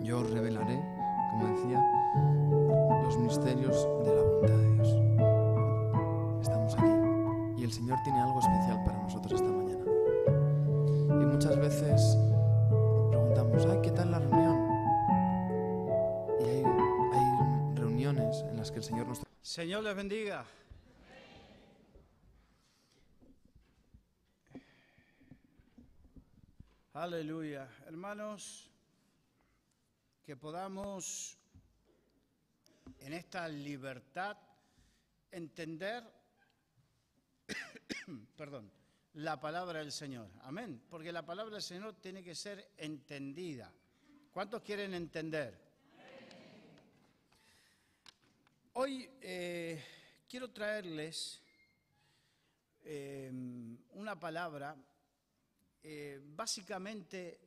Yo os revelaré, como decía, los misterios de la voluntad de Dios. Estamos aquí y el Señor tiene algo especial para nosotros esta mañana. Y muchas veces preguntamos, ay, ¿qué tal la reunión? Y hay reuniones en las que el Señor nos... Señor les bendiga. Aleluya. Hermanos, que podamos en esta libertad entender la palabra del Señor. Amén. Porque la palabra del Señor tiene que ser entendida. ¿Cuántos quieren entender? Hoy quiero traerles una palabra, básicamente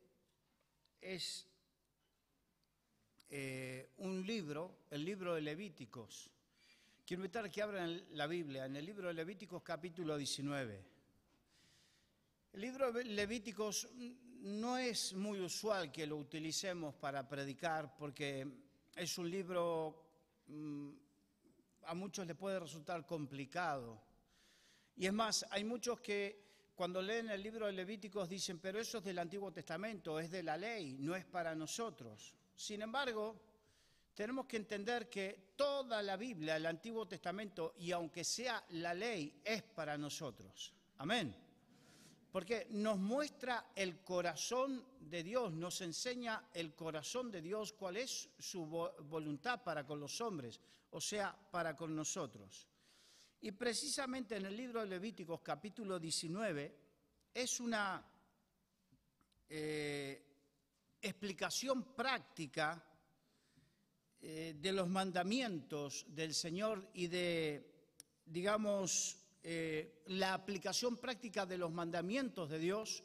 es un libro, el libro de Levíticos. Quiero invitar a que abran la Biblia, en el libro de Levíticos capítulo 19. El libro de Levíticos no es muy usual que lo utilicemos para predicar porque es un libro... a muchos les puede resultar complicado. Y es más, hay muchos que cuando leen el libro de Levíticos dicen, pero eso es del Antiguo Testamento, es de la ley, no es para nosotros. Sin embargo, tenemos que entender que toda la Biblia, el Antiguo Testamento, y aunque sea la ley, es para nosotros. Amén. Porque nos muestra el corazón de Dios, nos enseña el corazón de Dios, cuál es su voluntad para con los hombres, o sea, para con nosotros. Y precisamente en el libro de Levíticos, capítulo 19, es una explicación práctica de los mandamientos del Señor y de, digamos, la aplicación práctica de los mandamientos de Dios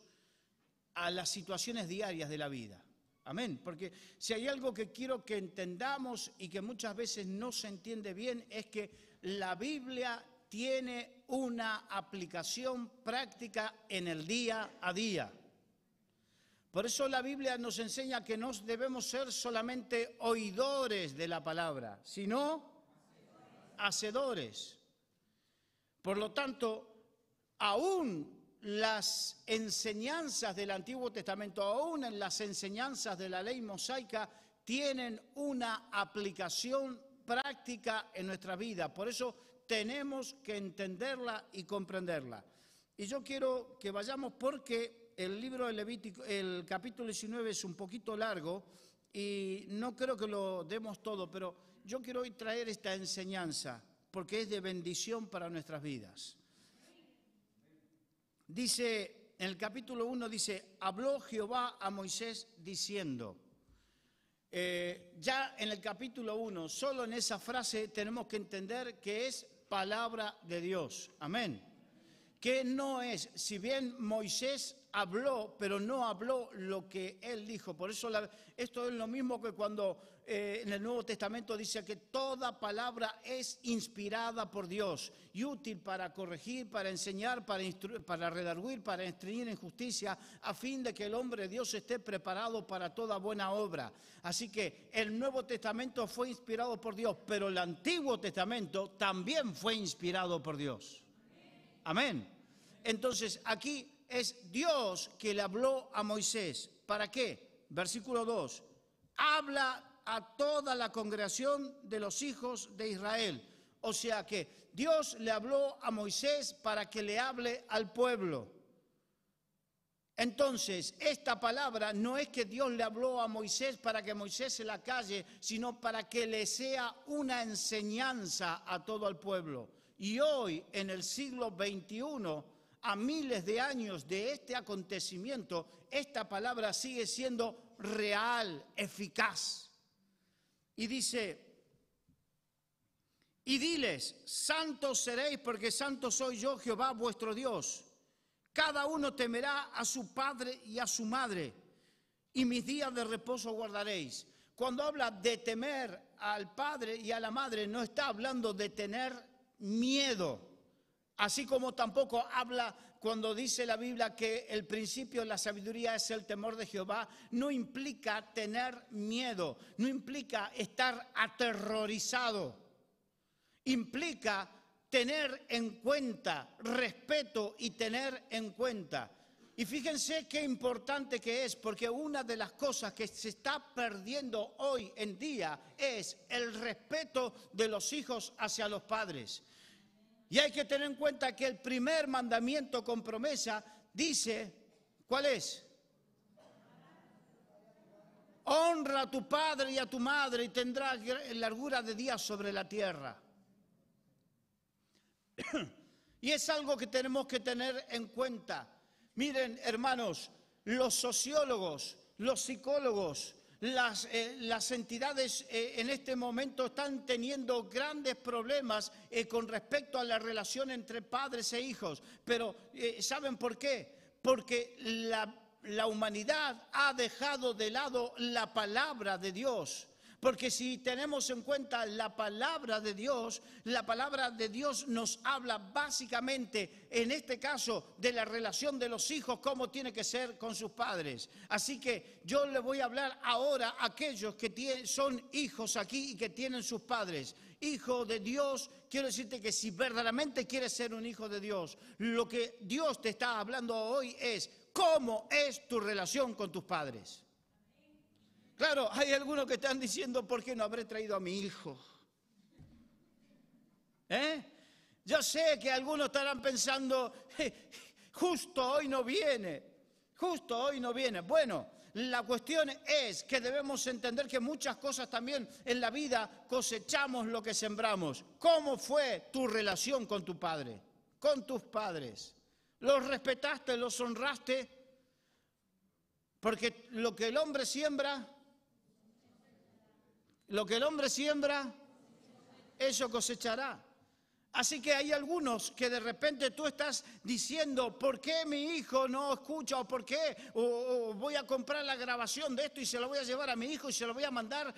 a las situaciones diarias de la vida. Amén. Porque si hay algo que quiero que entendamos y que muchas veces no se entiende bien, es que la Biblia tiene una aplicación práctica en el día a día. Por eso la Biblia nos enseña que no debemos ser solamente oidores de la palabra, sino hacedores. Por lo tanto, aún las enseñanzas del Antiguo Testamento, aún en las enseñanzas de la ley mosaica, tienen una aplicación práctica en nuestra vida. Por eso tenemos que entenderla y comprenderla. Y yo quiero que vayamos porque el libro de Levítico, el capítulo 19 es un poquito largo y no creo que lo demos todo, pero yo quiero hoy traer esta enseñanza porque es de bendición para nuestras vidas. Dice, en el capítulo 1 dice, habló Jehová a Moisés diciendo, ya en el capítulo 1, solo en esa frase tenemos que entender que es palabra de Dios. Amén. Que no es, si bien Moisés habló, pero no habló lo que él dijo. Por eso esto es lo mismo que cuando en el Nuevo Testamento dice que toda palabra es inspirada por Dios y útil para corregir, para enseñar, para redarguir, para instruir en justicia, a fin de que el hombre de Dios esté preparado para toda buena obra. Así que el Nuevo Testamento fue inspirado por Dios, pero el Antiguo Testamento también fue inspirado por Dios. Amén. Entonces aquí es Dios que le habló a Moisés. ¿Para qué? Versículo 2. Habla a toda la congregación de los hijos de Israel. O sea que Dios le habló a Moisés para que le hable al pueblo. Entonces, esta palabra no es que Dios le habló a Moisés para que Moisés se la calle, sino para que le sea una enseñanza a todo el pueblo. Y hoy, en el siglo XXI, a miles de años de este acontecimiento, esta palabra sigue siendo real, eficaz. Y dice, y diles, santos seréis porque santo soy yo, Jehová vuestro Dios. Cada uno temerá a su padre y a su madre, y mis días de reposo guardaréis. Cuando habla de temer al padre y a la madre, no está hablando de tener miedo. Así como tampoco habla cuando dice la Biblia que el principio de la sabiduría es el temor de Jehová, no implica tener miedo, no implica estar aterrorizado, implica tener en cuenta, respeto y tener en cuenta. Y fíjense qué importante que es, porque una de las cosas que se está perdiendo hoy en día es el respeto de los hijos hacia los padres. Y hay que tener en cuenta que el primer mandamiento con promesa dice, ¿cuál es? Honra a tu padre y a tu madre y tendrás largura de días sobre la tierra. Y es algo que tenemos que tener en cuenta. Miren, hermanos, los sociólogos, los psicólogos, las entidades en este momento están teniendo grandes problemas con respecto a la relación entre padres e hijos. Pero ¿saben por qué? Porque la humanidad ha dejado de lado la palabra de Dios. Porque si tenemos en cuenta la palabra de Dios nos habla básicamente, en este caso, de la relación de los hijos, cómo tiene que ser con sus padres. Así que yo le voy a hablar ahora a aquellos que son hijos aquí y que tienen sus padres. Hijo de Dios, quiero decirte que si verdaderamente quieres ser un hijo de Dios, lo que Dios te está hablando hoy es cómo es tu relación con tus padres. Claro, hay algunos que están diciendo, ¿por qué no habré traído a mi hijo? Yo sé que algunos estarán pensando, justo hoy no viene, justo hoy no viene. Bueno, la cuestión es que debemos entender que muchas cosas también en la vida cosechamos lo que sembramos. ¿Cómo fue tu relación con tu padre, con tus padres? ¿Los respetaste, los honraste? Porque lo que el hombre siembra, eso cosechará. Así que hay algunos que de repente tú estás diciendo, ¿por qué mi hijo no escucha? ¿O por qué? O voy a comprar la grabación de esto y se la voy a llevar a mi hijo y se la voy a mandar,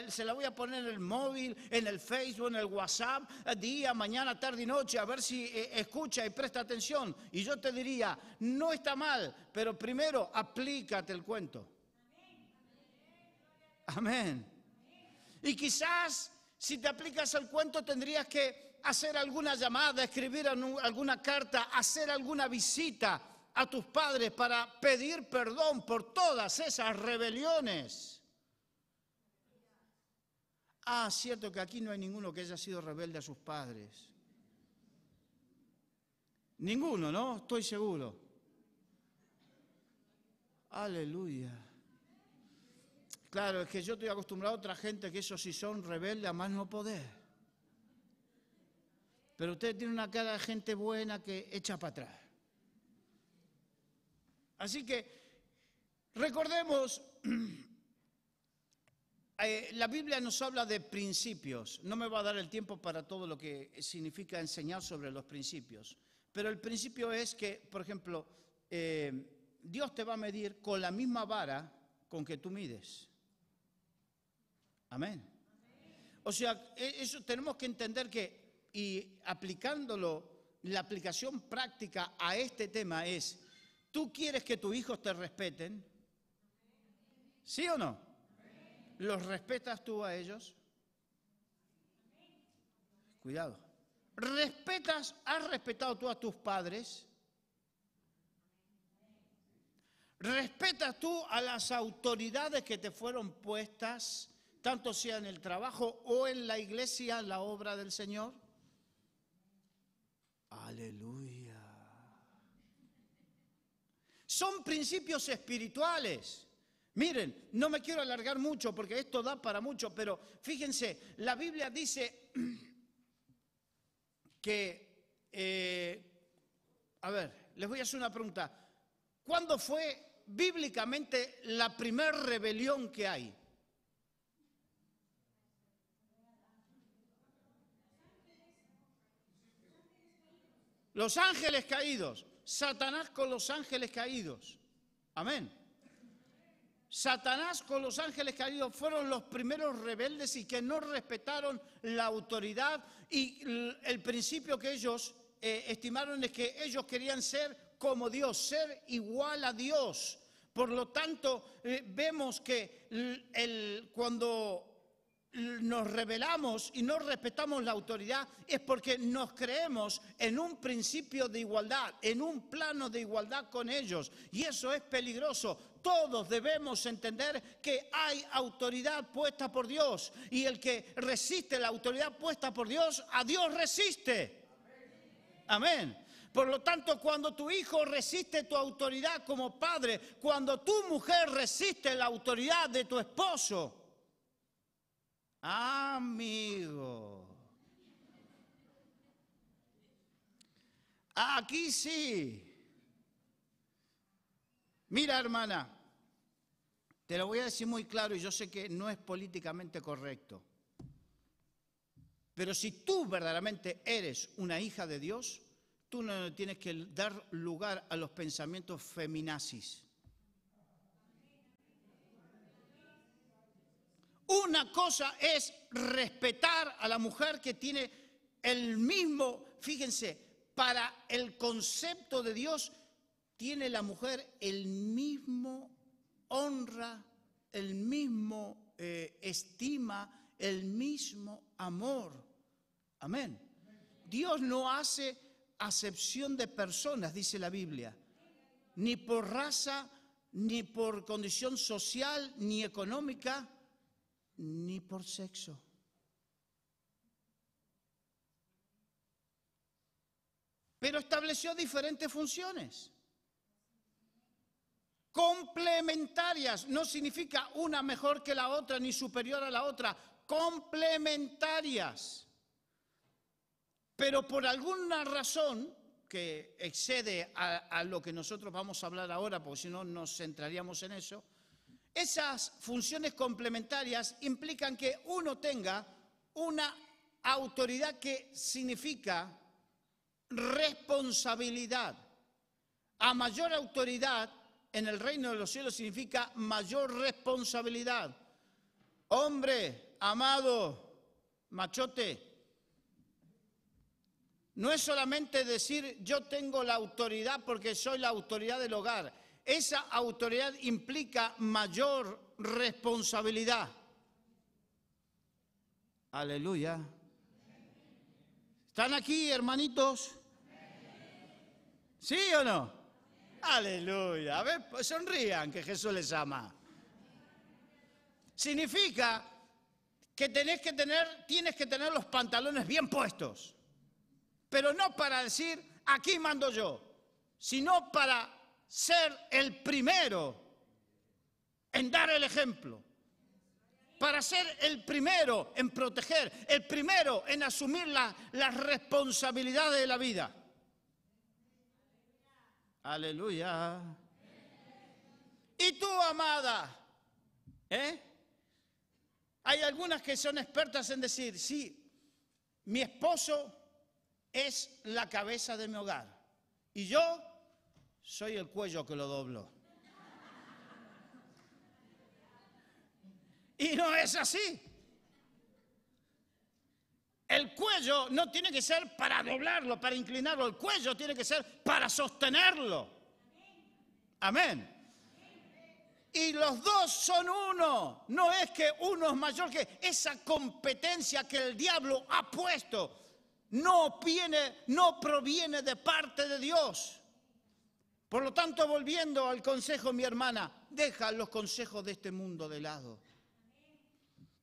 se la voy a poner en el móvil, en el Facebook, en el WhatsApp, día, mañana, tarde y noche, a ver si escucha y presta atención. Y yo te diría, no está mal, pero primero aplícate el cuento. Amén. Y quizás si te aplicas el cuento tendrías que hacer alguna llamada, escribir alguna carta, hacer alguna visita a tus padres para pedir perdón por todas esas rebeliones. Cierto que aquí no hay ninguno que haya sido rebelde a sus padres. Ninguno, ¿no? Estoy seguro. Aleluya. Claro, es que yo estoy acostumbrado a otra gente que esos sí son rebeldes a más no poder. Pero usted tiene una cara de gente buena que echa para atrás. Así que recordemos, la Biblia nos habla de principios. No me va a dar el tiempo para todo lo que significa enseñar sobre los principios. Pero el principio es que, por ejemplo, Dios te va a medir con la misma vara con que tú mides. Amén. O sea, eso tenemos que entender que, y aplicándolo, la aplicación práctica a este tema es, ¿tú quieres que tus hijos te respeten? ¿Sí o no? ¿Los respetas tú a ellos? Cuidado. ¿Has respetado tú a tus padres? ¿Respetas tú a las autoridades que te fueron puestas, tanto sea en el trabajo o en la iglesia, la obra del Señor? Aleluya. Son principios espirituales. Miren, no me quiero alargar mucho porque esto da para mucho, pero fíjense, la Biblia dice que, les voy a hacer una pregunta. ¿Cuándo fue bíblicamente la primer rebelión que hay? Los ángeles caídos, Satanás con los ángeles caídos. Amén. Satanás con los ángeles caídos fueron los primeros rebeldes y que no respetaron la autoridad y el principio que ellos estimaron es que ellos querían ser como Dios, ser igual a Dios. Por lo tanto, vemos que cuando nos rebelamos y no respetamos la autoridad es porque nos creemos en un principio de igualdad, en un plano de igualdad con ellos. Y eso es peligroso. Todos debemos entender que hay autoridad puesta por Dios. Y el que resiste la autoridad puesta por Dios, a Dios resiste. Amén. Por lo tanto, cuando tu hijo resiste tu autoridad como padre, cuando tu mujer resiste la autoridad de tu esposo, amigo, aquí sí. Mira, hermana, te lo voy a decir muy claro y yo sé que no es políticamente correcto. Pero si tú verdaderamente eres una hija de Dios, tú no tienes que dar lugar a los pensamientos feminazis. Una cosa es respetar a la mujer que tiene el mismo, fíjense, para el concepto de Dios, tiene la mujer el mismo honra, el mismo estima, el mismo amor. Amén. Dios no hace acepción de personas, dice la Biblia, ni por raza, ni por condición social, ni económica, ni por sexo. Pero estableció diferentes funciones. Complementarias, no significa una mejor que la otra, ni superior a la otra, complementarias. Pero por alguna razón que excede a lo que nosotros vamos a hablar ahora, porque si no nos centraríamos en eso, esas funciones complementarias implican que uno tenga una autoridad que significa responsabilidad. A mayor autoridad en el reino de los cielos significa mayor responsabilidad. Hombre, amado, machote, no es solamente decir yo tengo la autoridad porque soy la autoridad del hogar. Esa autoridad implica mayor responsabilidad. Aleluya. ¿Están aquí, hermanitos? ¿Sí o no? Aleluya. A ver, pues sonrían que Jesús les ama. Significa que tienes que tener los pantalones bien puestos. Pero no para decir, aquí mando yo, sino para ser el primero en dar el ejemplo, para ser el primero en proteger, el primero en asumir las responsabilidades de la vida. Aleluya. Y tú, amada, hay algunas que son expertas en decir, sí, mi esposo es la cabeza de mi hogar y yo soy el cuello que lo doblo. Y no es así. El cuello no tiene que ser para doblarlo, para inclinarlo. El cuello tiene que ser para sostenerlo. Amén. Y los dos son uno. No es que uno es mayor que esa competencia que el diablo ha puesto. No proviene de parte de Dios. Por lo tanto, volviendo al consejo, mi hermana, deja los consejos de este mundo de lado.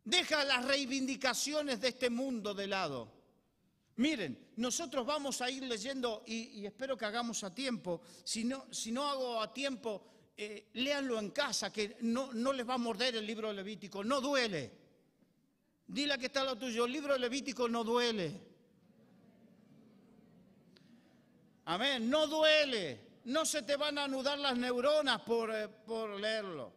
Deja las reivindicaciones de este mundo de lado. Miren, nosotros vamos a ir leyendo y espero que hagamos a tiempo. Si no hago a tiempo, léanlo en casa, que no les va a morder el libro de Levítico. No duele. Dile a que está lo tuyo, el libro de Levítico no duele. Amén, no duele. No se te van a anudar las neuronas por leerlo.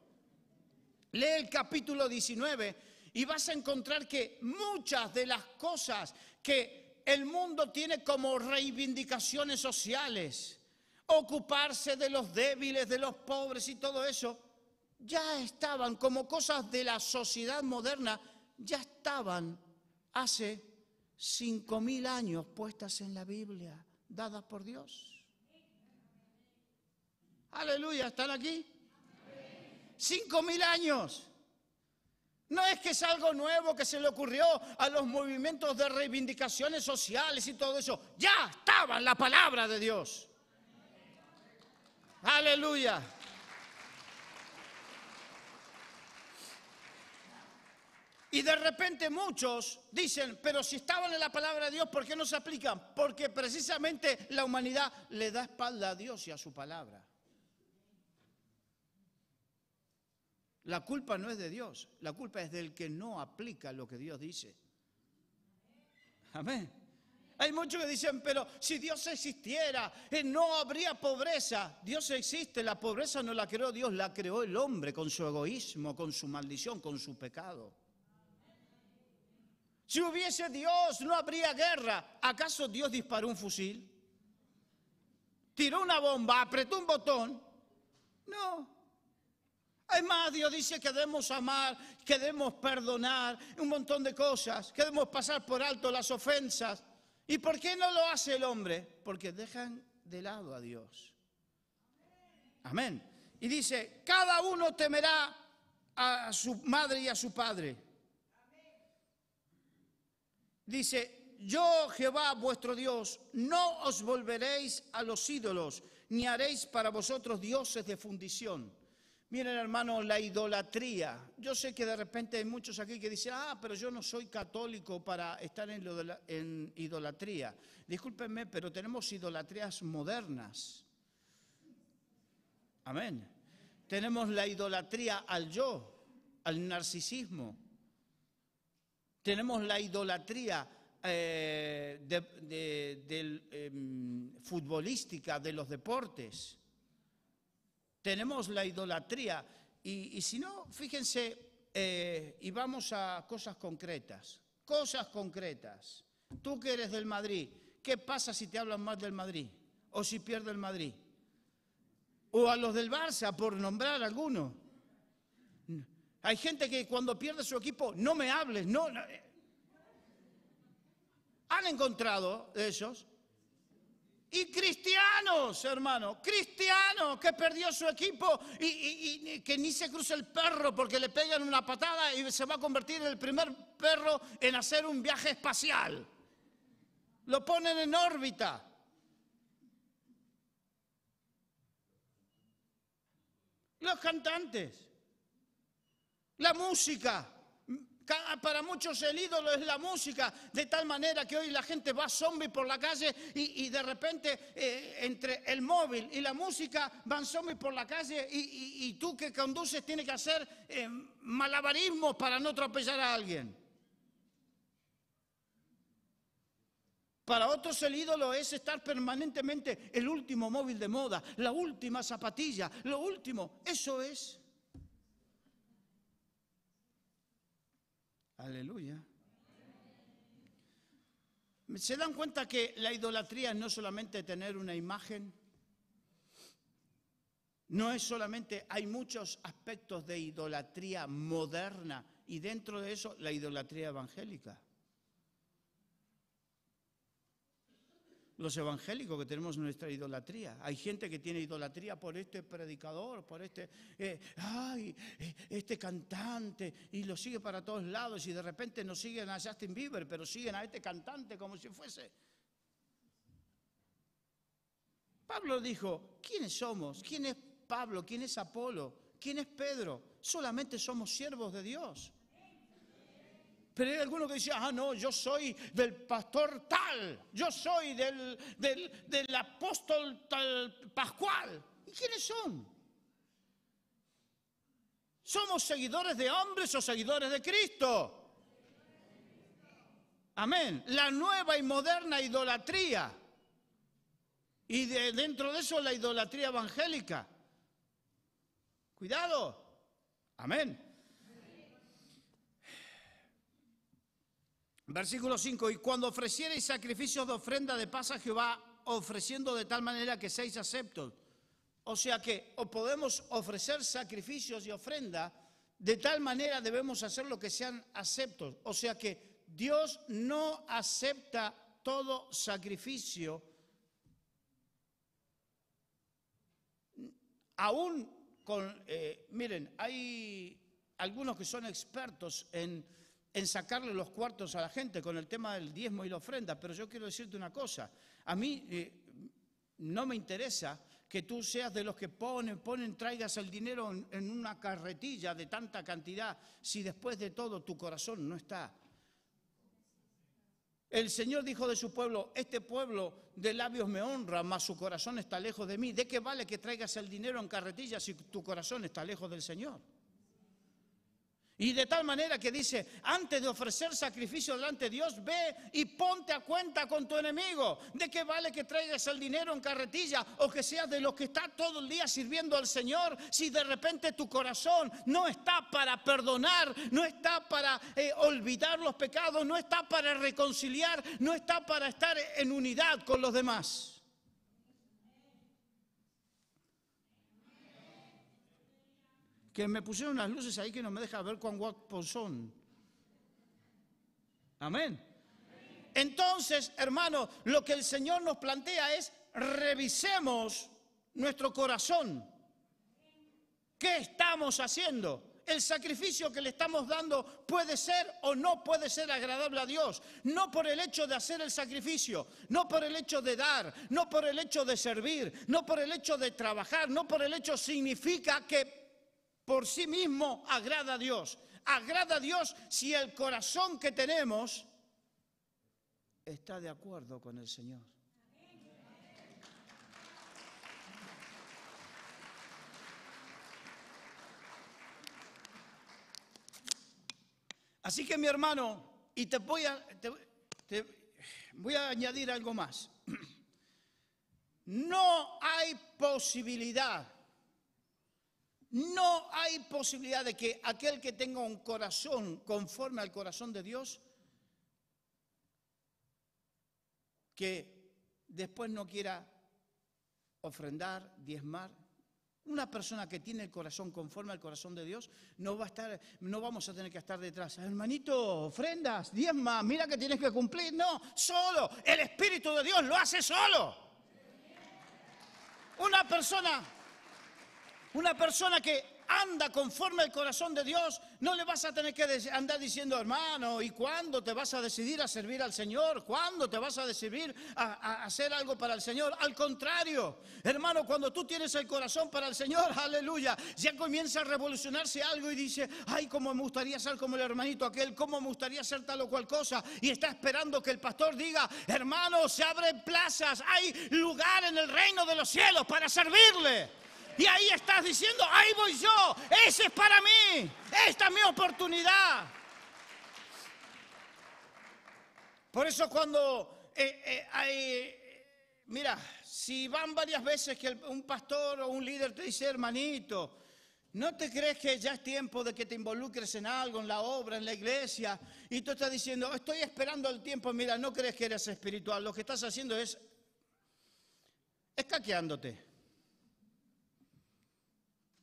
Lee el capítulo 19 y vas a encontrar que muchas de las cosas que el mundo tiene como reivindicaciones sociales, ocuparse de los débiles, de los pobres y todo eso, ya estaban como cosas de la sociedad moderna, ya estaban hace 5.000 años puestas en la Biblia. dadas por Dios. Aleluya, ¿están aquí? 5.000 años. No es que es algo nuevo que se le ocurrió a los movimientos de reivindicaciones sociales y todo eso. Ya estaba en la palabra de Dios. Aleluya. Y de repente muchos dicen, pero si estaban en la palabra de Dios, ¿por qué no se aplican? Porque precisamente la humanidad le da espalda a Dios y a su palabra. La culpa no es de Dios, la culpa es del que no aplica lo que Dios dice. Amén. Hay muchos que dicen, pero si Dios existiera, no habría pobreza. Dios existe, la pobreza no la creó Dios, la creó el hombre con su egoísmo, con su maldición, con su pecado. Si hubiese Dios, no habría guerra. ¿Acaso Dios disparó un fusil? ¿Tiró una bomba? ¿Apretó un botón? No. Además, Dios dice que debemos amar, que debemos perdonar, un montón de cosas, que debemos pasar por alto las ofensas. ¿Y por qué no lo hace el hombre? Porque dejan de lado a Dios. Amén. Y dice, cada uno temerá a su madre y a su padre. Dice, yo Jehová vuestro Dios, no os volveréis a los ídolos, ni haréis para vosotros dioses de fundición. Miren, hermano, la idolatría. Yo sé que de repente hay muchos aquí que dicen, pero yo no soy católico para estar en idolatría. Discúlpenme, pero tenemos idolatrías modernas. Amén. Tenemos la idolatría al yo, al narcisismo. Tenemos la idolatría futbolística de los deportes. Tenemos la idolatría. Y si no, fíjense, y vamos a cosas concretas. Cosas concretas. Tú que eres del Madrid, ¿qué pasa si te hablan más del Madrid? ¿O si pierde el Madrid? O a los del Barça, por nombrar algunos. Hay gente que cuando pierde su equipo, no me hables, no. ¿Han encontrado esos? Y cristianos, hermano, cristianos que perdió su equipo y que ni se cruza el perro porque le pegan una patada y se va a convertir en el primer perro en hacer un viaje espacial. Lo ponen en órbita. Los cantantes. La música, para muchos el ídolo es la música, de tal manera que hoy la gente va zombie por la calle y de repente entre el móvil y la música van zombie por la calle y tú que conduces tienes que hacer malabarismos para no atropellar a alguien. Para otros el ídolo es estar permanentemente el último móvil de moda, la última zapatilla, lo último, eso es. Aleluya. ¿Se dan cuenta que la idolatría no es solamente tener una imagen? No es solamente, hay muchos aspectos de idolatría moderna y dentro de eso la idolatría evangélica. Los evangélicos que tenemos nuestra idolatría. Hay gente que tiene idolatría por este predicador, por este cantante, y lo sigue para todos lados, y de repente no siguen a Justin Bieber, pero siguen a este cantante como si fuese. Pablo dijo, ¿quiénes somos? ¿Quién es Pablo? ¿Quién es Apolo? ¿Quién es Pedro? Solamente somos siervos de Dios. Pero hay algunos que dicen, no, yo soy del pastor tal, yo soy del apóstol tal Pascual. ¿Y quiénes son? ¿Somos seguidores de hombres o seguidores de Cristo? Amén. La nueva y moderna idolatría. Y dentro de eso la idolatría evangélica. Cuidado. Amén. Versículo 5, y cuando ofreciereis sacrificios de ofrenda de paz a Jehová, ofreciendo de tal manera que seáis aceptos. O sea que o podemos ofrecer sacrificios y ofrenda, de tal manera debemos hacer lo que sean aceptos. O sea que Dios no acepta todo sacrificio aún con, miren, hay algunos que son expertos en sacarle los cuartos a la gente con el tema del diezmo y la ofrenda, pero yo quiero decirte una cosa, a mí no me interesa que tú seas de los que traigas el dinero en una carretilla de tanta cantidad, si después de todo tu corazón no está. El Señor dijo de su pueblo, este pueblo de labios me honra, mas su corazón está lejos de mí. ¿De qué vale que traigas el dinero en carretilla si tu corazón está lejos del Señor? Y de tal manera que dice, antes de ofrecer sacrificio delante de Dios, ve y ponte a cuenta con tu enemigo. ¿De qué vale que traigas el dinero en carretilla o que seas de los que está todo el día sirviendo al Señor si de repente tu corazón no está para perdonar, no está para olvidar los pecados, no está para reconciliar, no está para estar en unidad con los demás? Que me pusieron unas luces ahí que no me deja ver cuán guapos son. Amén. Entonces, hermano, lo que el Señor nos plantea es revisemos nuestro corazón. ¿Qué estamos haciendo? El sacrificio que le estamos dando puede ser o no puede ser agradable a Dios. No por el hecho de hacer el sacrificio, no por el hecho de dar, no por el hecho de servir, no por el hecho de trabajar, no por el hecho significa que por sí mismo agrada a Dios. Agrada a Dios si el corazón que tenemos está de acuerdo con el Señor. Así que mi hermano, y te voy a añadir algo más. No hay posibilidad de que aquel que tenga un corazón conforme al corazón de Dios, que después no quiera ofrendar, diezmar. Una persona que tiene el corazón conforme al corazón de Dios, no vamos a tener que estar detrás. Hermanito, ofrendas, diezma, mira que tienes que cumplir. No, solo, el Espíritu de Dios lo hace solo. Una persona que anda conforme al corazón de Dios, no le vas a tener que andar diciendo, hermano, ¿y cuándo te vas a decidir a servir al Señor? ¿Cuándo te vas a decidir a hacer algo para el Señor? Al contrario, hermano, cuando tú tienes el corazón para el Señor, aleluya, ya comienza a revolucionarse algo y dice, ay, cómo me gustaría ser como el hermanito aquel, cómo me gustaría ser tal o cual cosa, y está esperando que el pastor diga, hermano, se abren plazas, hay lugar en el reino de los cielos para servirle. Y ahí estás diciendo, ahí voy yo, ese es para mí, esta es mi oportunidad. Por eso cuando mira, si van varias veces que un pastor o un líder te dice, hermanito, ¿no te crees que ya es tiempo de que te involucres en algo, en la obra, en la iglesia? Y tú estás diciendo, estoy esperando el tiempo. Mira, no crees que eres espiritual, lo que estás haciendo es caqueándote.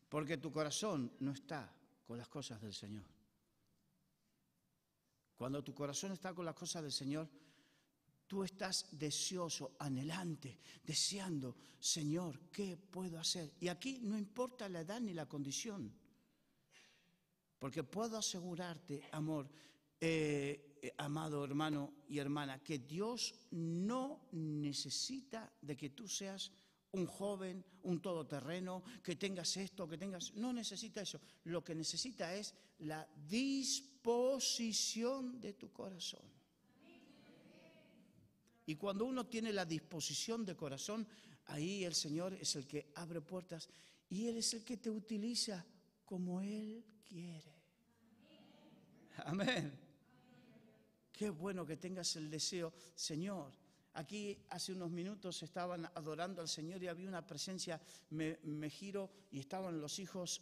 Porque tu corazón no está con las cosas del Señor. Cuando tu corazón está con las cosas del Señor, tú estás deseoso, anhelante, deseando, Señor, ¿qué puedo hacer? Y aquí no importa la edad ni la condición. Porque puedo asegurarte, amado hermano y hermana, que Dios no necesita de que tú seas un joven, un todoterreno, que tengas esto, no necesita eso. Lo que necesita es la disposición de tu corazón. Y cuando uno tiene la disposición de corazón, ahí el Señor es el que abre puertas y Él es el que te utiliza como Él quiere. Amén. Qué bueno que tengas el deseo, Señor. Aquí hace unos minutos estaban adorando al Señor y había una presencia, me giro y estaban los hijos,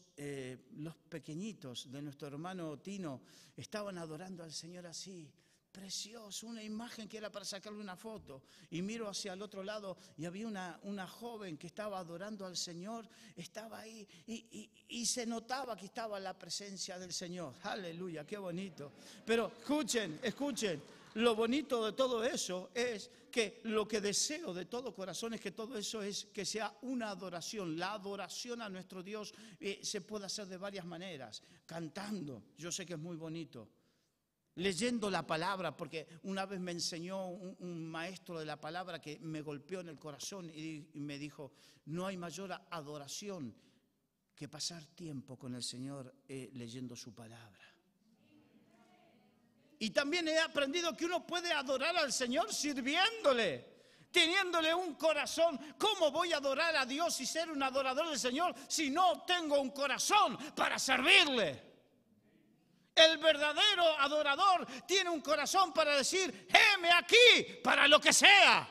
los pequeñitos de nuestro hermano Tino, estaban adorando al Señor así, precioso, una imagen que era para sacarle una foto. Y miro hacia el otro lado y había una joven que estaba adorando al Señor, estaba ahí y se notaba que estaba la presencia del Señor. Aleluya, qué bonito. Pero escuchen. lo bonito de todo eso es que lo que deseo de todo corazón es que todo eso es que sea una adoración. La adoración a nuestro Dios se puede hacer de varias maneras. Cantando, yo sé que es muy bonito. Leyendo la palabra, porque una vez me enseñó un maestro de la palabra que me golpeó en el corazón y me dijo, no hay mayor adoración que pasar tiempo con el Señor leyendo su palabra. Y también he aprendido que uno puede adorar al Señor sirviéndole, teniéndole un corazón. ¿Cómo voy a adorar a Dios y ser un adorador del Señor si no tengo un corazón para servirle? El verdadero adorador tiene un corazón para decir, heme aquí para lo que sea.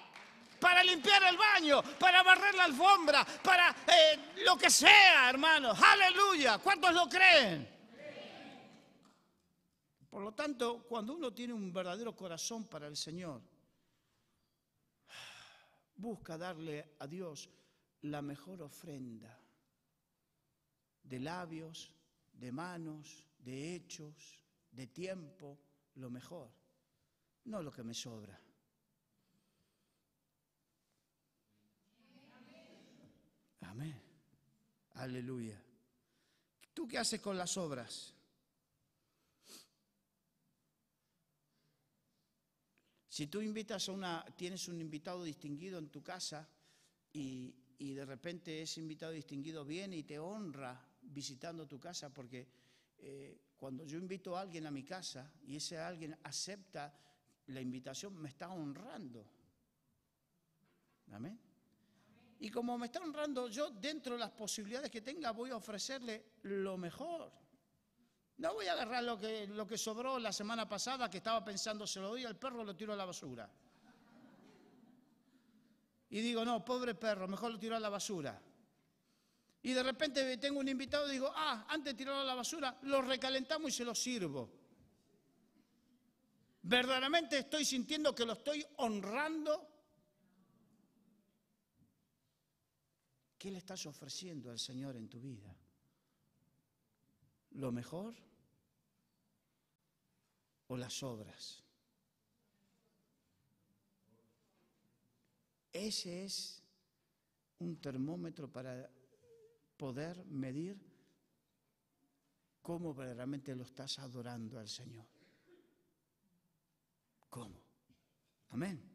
Para limpiar el baño, para barrer la alfombra, para lo que sea, hermanos. ¡Aleluya! ¿Cuántos lo creen? Por lo tanto, cuando uno tiene un verdadero corazón para el Señor, busca darle a Dios la mejor ofrenda de labios, de manos, de hechos, de tiempo, lo mejor, no lo que me sobra. Amén. Aleluya. ¿Tú qué haces con las obras? Si tú invitas tienes un invitado distinguido en tu casa y de repente ese invitado distinguido viene y te honra visitando tu casa, porque cuando yo invito a alguien a mi casa y ese alguien acepta la invitación, me está honrando. Amén. Y como me está honrando, yo dentro de las posibilidades que tenga voy a ofrecerle lo mejor. No voy a agarrar lo que sobró la semana pasada, que estaba pensando, se lo doy al perro, lo tiro a la basura. Y digo, no, pobre perro, mejor lo tiro a la basura. Y de repente tengo un invitado y digo, antes de tirarlo a la basura, lo recalentamos y se lo sirvo. Verdaderamente estoy sintiendo que lo estoy honrando. ¿Qué le estás ofreciendo al Señor en tu vida? ¿Lo mejor o las obras? Ese es un termómetro para poder medir cómo verdaderamente lo estás adorando al Señor. ¿Cómo? Amén.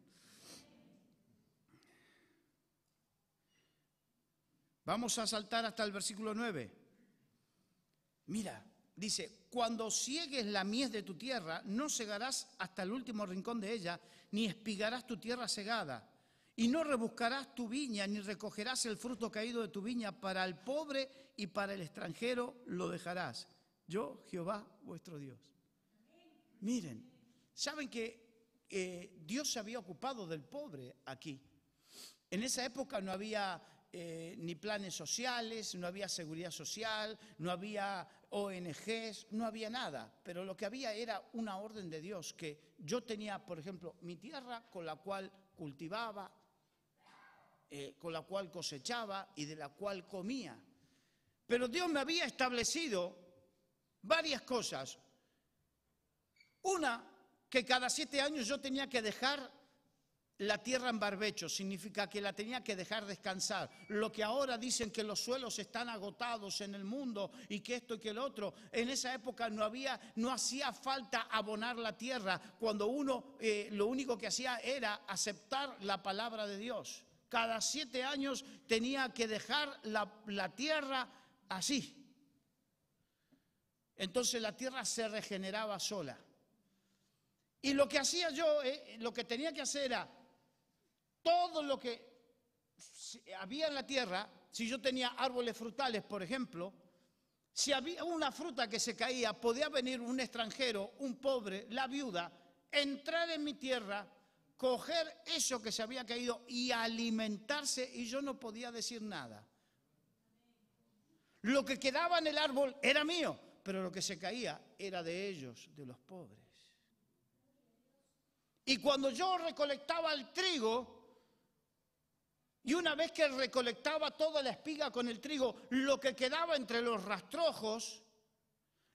Vamos a saltar hasta el versículo 9. Mira, dice, cuando ciegues la mies de tu tierra, no segarás hasta el último rincón de ella, ni espigarás tu tierra segada, y no rebuscarás tu viña, ni recogerás el fruto caído de tu viña, para el pobre y para el extranjero lo dejarás. Yo, Jehová, vuestro Dios. Miren, ¿saben que Dios se había ocupado del pobre aquí? En esa época no había ni planes sociales, no había seguridad social, no había ONGs, no había nada. Pero lo que había era una orden de Dios, que yo tenía, por ejemplo, mi tierra con la cual cultivaba, con la cual cosechaba y de la cual comía. Pero Dios me había establecido varias cosas. Una, que cada 7 años yo tenía que dejar la tierra en barbecho, significa que la tenía que dejar descansar. Lo que ahora dicen que los suelos están agotados en el mundo y que esto y que lo otro, en esa época no hacía falta abonar la tierra, cuando uno lo único que hacía era aceptar la palabra de Dios. Cada 7 años tenía que dejar la tierra así. Entonces la tierra se regeneraba sola. Y lo que hacía yo, lo que tenía que hacer era, todo lo que había en la tierra, si yo tenía árboles frutales, por ejemplo, si había una fruta que se caía, podía venir un extranjero, un pobre, la viuda, entrar en mi tierra, coger eso que se había caído y alimentarse, y yo no podía decir nada. Lo que quedaba en el árbol era mío, pero lo que se caía era de ellos, de los pobres. Y cuando yo recolectaba el trigo, y una vez que recolectaba toda la espiga con el trigo, lo que quedaba entre los rastrojos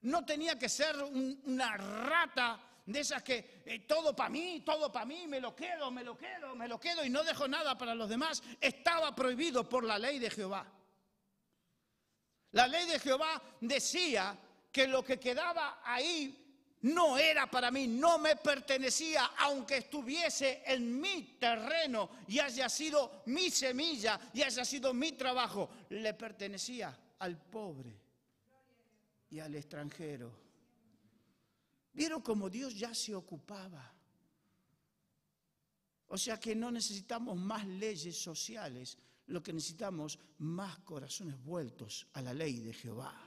no tenía que ser una rata de esas que todo para mí, me lo quedo y no dejo nada para los demás, estaba prohibido por la ley de Jehová. La ley de Jehová decía que lo que quedaba ahí no era para mí, no me pertenecía, aunque estuviese en mi terreno y haya sido mi semilla y haya sido mi trabajo, le pertenecía al pobre y al extranjero. ¿Vieron cómo Dios ya se ocupaba? O sea que no necesitamos más leyes sociales, lo que necesitamos más corazones vueltos a la ley de Jehová.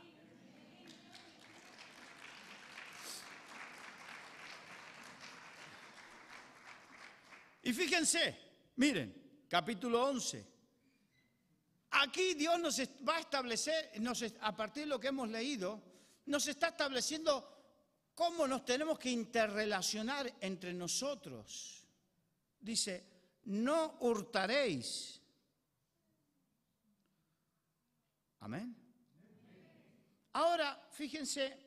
Y fíjense, miren, capítulo 11. Aquí Dios nos va a establecer, a partir de lo que hemos leído, nos está estableciendo cómo nos tenemos que interrelacionar entre nosotros. Dice, no hurtaréis. Amén. Ahora, fíjense,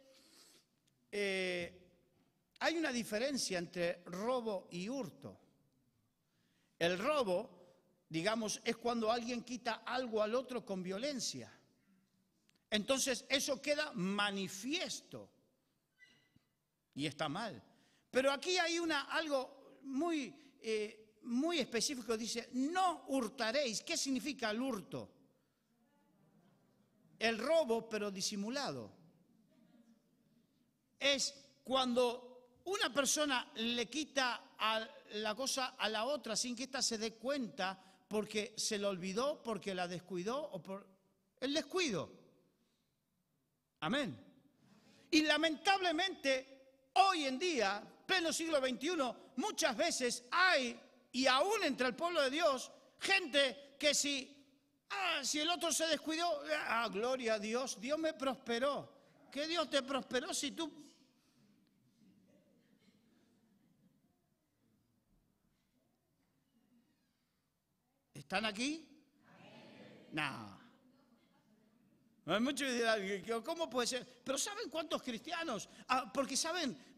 hay una diferencia entre robo y hurto. El robo, digamos, es cuando alguien quita algo al otro con violencia. Entonces, eso queda manifiesto. Y está mal. Pero aquí hay algo muy específico. Dice, no hurtaréis. ¿Qué significa el hurto? El robo, pero disimulado. Es cuando una persona le quita la cosa a la otra sin que ésta se dé cuenta porque se le olvidó, porque la descuidó o por el descuido. Amén. Y lamentablemente hoy en día, pleno siglo XXI, muchas veces hay, y aún entre el pueblo de Dios, gente que si el otro se descuidó, gloria a Dios, Dios me prosperó. ¿Qué Dios te prosperó si tú? ¿Están aquí? No. Hay muchos que dirán, ¿cómo puede ser? Pero ¿saben cuántos cristianos?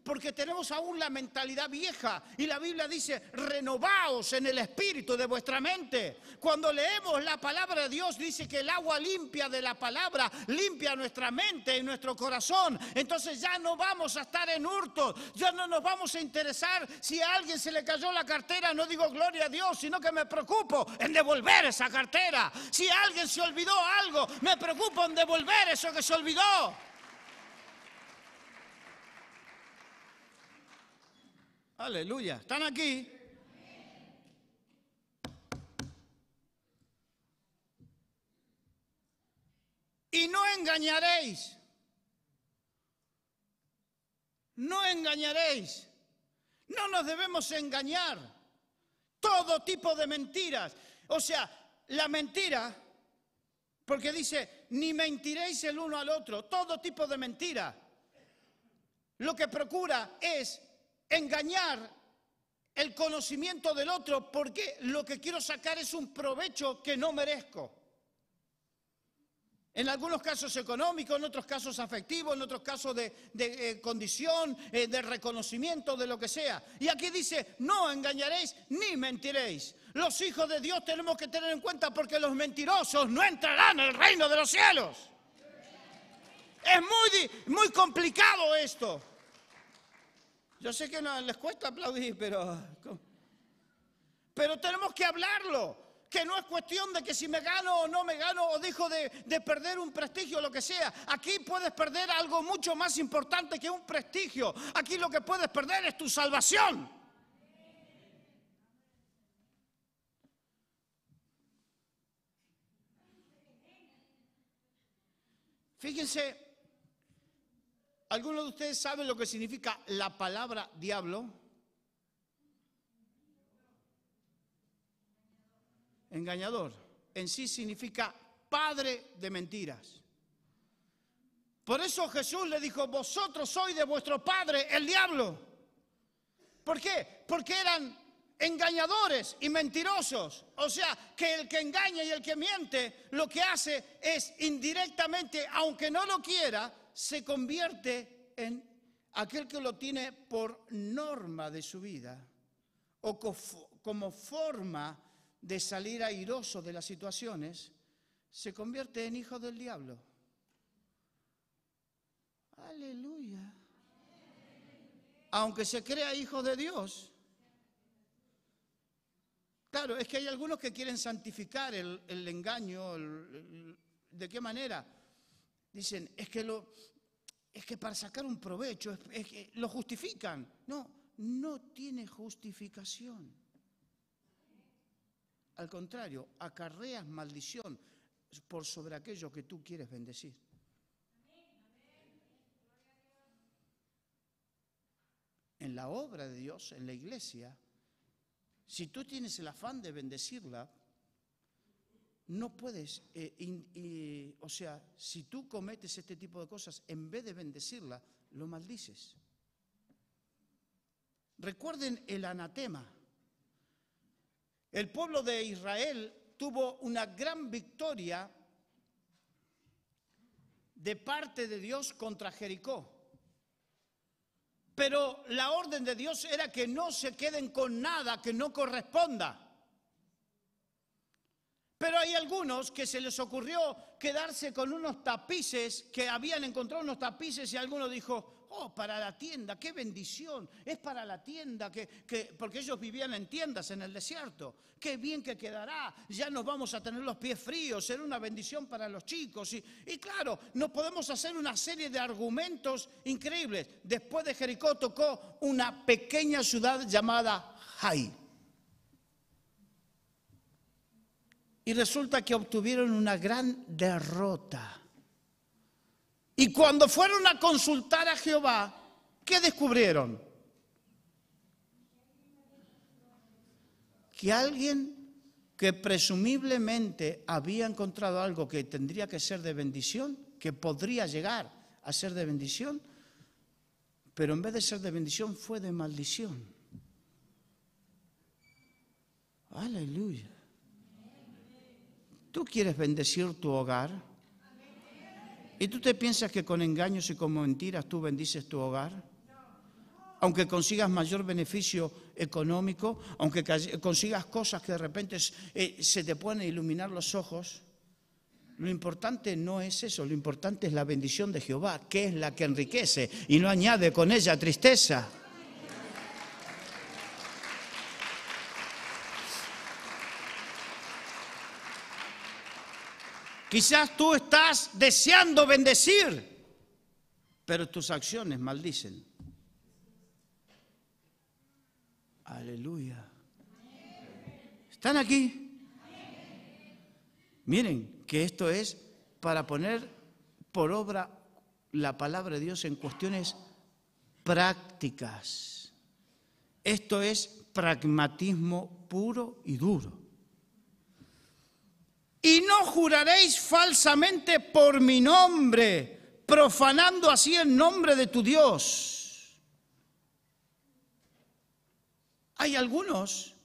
Porque tenemos aún la mentalidad vieja. Y la Biblia dice, renovaos en el espíritu de vuestra mente. Cuando leemos la palabra de Dios, dice que el agua limpia de la palabra limpia nuestra mente y nuestro corazón. Entonces ya no vamos a estar en hurto. Ya no nos vamos a interesar si a alguien se le cayó la cartera. No digo gloria a Dios, sino que me preocupo en devolver esa cartera. Si a alguien se olvidó algo, me preocupo en devolver eso que se olvidó. Aleluya. ¿Están aquí? Y no engañaréis. No engañaréis. No nos debemos engañar. Todo tipo de mentiras. O sea, la mentira, porque dice, ni mentiréis el uno al otro. Todo tipo de mentira. Lo que procura es engañar el conocimiento del otro porque lo que quiero sacar es un provecho que no merezco. En algunos casos económicos, en otros casos afectivos, en otros casos de condición, de reconocimiento, de lo que sea. Y aquí dice, no engañaréis ni mentiréis. Los hijos de Dios tenemos que tener en cuenta porque los mentirosos no entrarán en el reino de los cielos. Es muy complicado esto. Yo sé que no les cuesta aplaudir, pero tenemos que hablarlo. Que no es cuestión de que si me gano o no me gano o dejo de perder un prestigio o lo que sea. Aquí puedes perder algo mucho más importante que un prestigio. Aquí lo que puedes perder es tu salvación. Fíjense, ¿algunos de ustedes saben lo que significa la palabra diablo? Engañador. En sí significa padre de mentiras. Por eso Jesús le dijo, vosotros sois de vuestro padre, el diablo. ¿Por qué? Porque eran engañadores y mentirosos. O sea, que el que engaña y el que miente, lo que hace es indirectamente, aunque no lo quiera, se convierte en aquel que lo tiene por norma de su vida o como forma de salir airoso de las situaciones, se convierte en hijo del diablo. Aleluya. Aunque se crea hijo de Dios. Claro, es que hay algunos que quieren santificar el engaño. ¿De qué manera? Dicen, es que para sacar un provecho, es que lo justifican. No, no tiene justificación. Al contrario, acarreas maldición por sobre aquello que tú quieres bendecir. En la obra de Dios, en la iglesia, si tú tienes el afán de bendecirla, no puedes, o sea, si tú cometes este tipo de cosas, en vez de bendecirla, lo maldices. Recuerden el anatema. El pueblo de Israel tuvo una gran victoria de parte de Dios contra Jericó. Pero la orden de Dios era que no se queden con nada que no corresponda. Pero hay algunos que se les ocurrió quedarse con unos tapices, que habían encontrado unos tapices y alguno dijo, oh, para la tienda, qué bendición, es para la tienda, porque ellos vivían en tiendas en el desierto, qué bien que quedará, ya nos vamos a tener los pies fríos, será una bendición para los chicos. Y claro, nos podemos hacer una serie de argumentos increíbles. Después de Jericó tocó una pequeña ciudad llamada Jai. Y resulta que obtuvieron una gran derrota. Y cuando fueron a consultar a Jehová, ¿qué descubrieron? Que alguien que presumiblemente había encontrado algo que tendría que ser de bendición, que podría llegar a ser de bendición, pero en vez de ser de bendición fue de maldición. Aleluya. ¿Tú quieres bendecir tu hogar? ¿Y tú te piensas que con engaños y con mentiras tú bendices tu hogar? Aunque consigas mayor beneficio económico, aunque consigas cosas que de repente se te pueden iluminar los ojos, lo importante no es eso, lo importante es la bendición de Jehová, que es la que enriquece y no añade con ella tristeza. Quizás tú estás deseando bendecir, pero tus acciones maldicen. Aleluya. ¿Están aquí? Miren que esto es para poner por obra la palabra de Dios en cuestiones prácticas. Esto es pragmatismo puro y duro. Y no juraréis falsamente por mi nombre, profanando así el nombre de tu Dios. Hay algunos,